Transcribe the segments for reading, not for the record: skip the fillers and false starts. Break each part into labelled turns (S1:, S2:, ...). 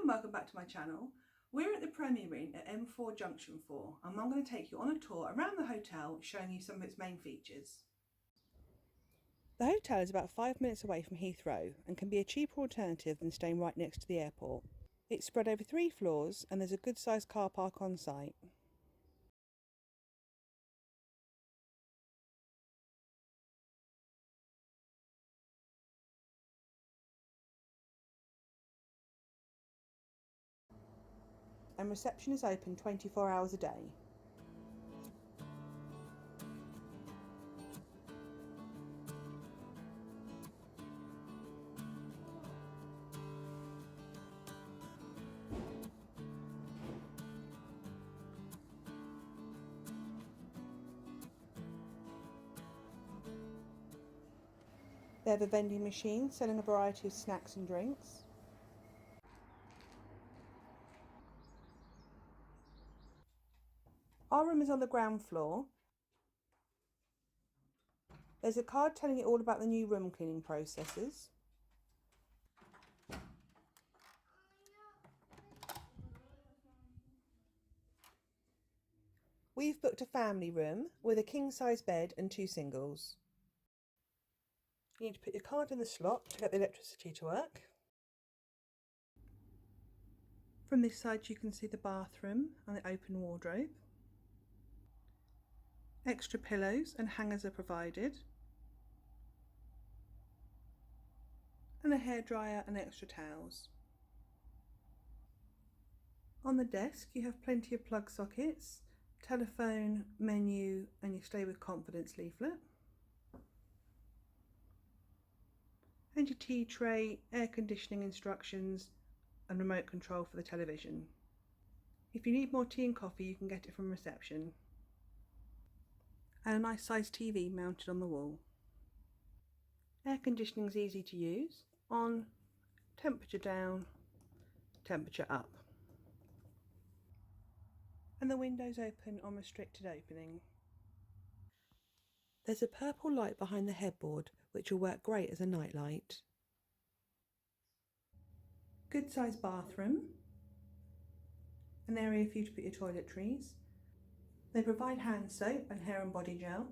S1: and welcome back to my channel. We're at the Premier Inn at M4 Junction 4 and I'm going to take you on a tour around the hotel showing you some of its main features. The hotel is about 5 minutes away from Heathrow and can be a cheaper alternative than staying right next to the airport. It's spread over 3 floors and there's a good sized car park on site. And reception is open 24 hours a day. They have a vending machine selling a variety of snacks and drinks. Our room is on the ground floor. There's a card telling you all about the new room cleaning processes. We've booked a family room with a king-size bed and 2 singles. You need to put your card in the slot to get the electricity to work. From this side you can see the bathroom and the open wardrobe. Extra pillows and hangers are provided. And a hairdryer and extra towels. On the desk you have plenty of plug sockets, telephone, menu and your Stay with Confidence leaflet. And your tea tray, air conditioning instructions and remote control for the television. If you need more tea and coffee you can get it from reception. And a nice sized TV mounted on the wall. Air conditioning is easy to use, on, temperature down, temperature up. And the windows open on restricted opening. There's a purple light behind the headboard which will work great as a night light. Good sized bathroom. An area for you to put your toiletries. They provide hand soap and hair and body gel.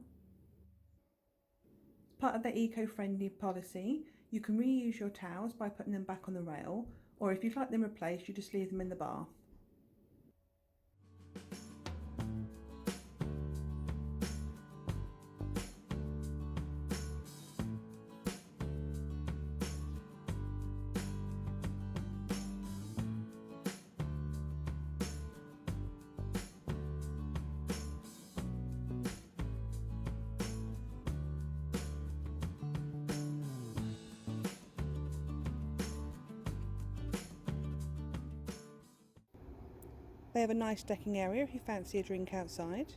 S1: As part of their eco-friendly policy, you can reuse your towels by putting them back on the rail, or if you'd like them replaced, you just leave them in the bath. They have a nice decking area if you fancy a drink outside.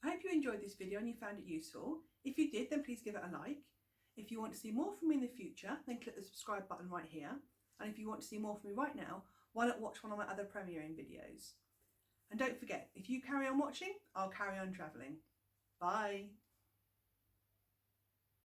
S1: I hope you enjoyed this video and you found it useful. If you did, then please give it a like. If you want to see more from me in the future, then click the subscribe button right here. And if you want to see more from me right now, why not watch one of my other Premier Inn videos? And don't forget, if you carry on watching, I'll carry on travelling. Bye!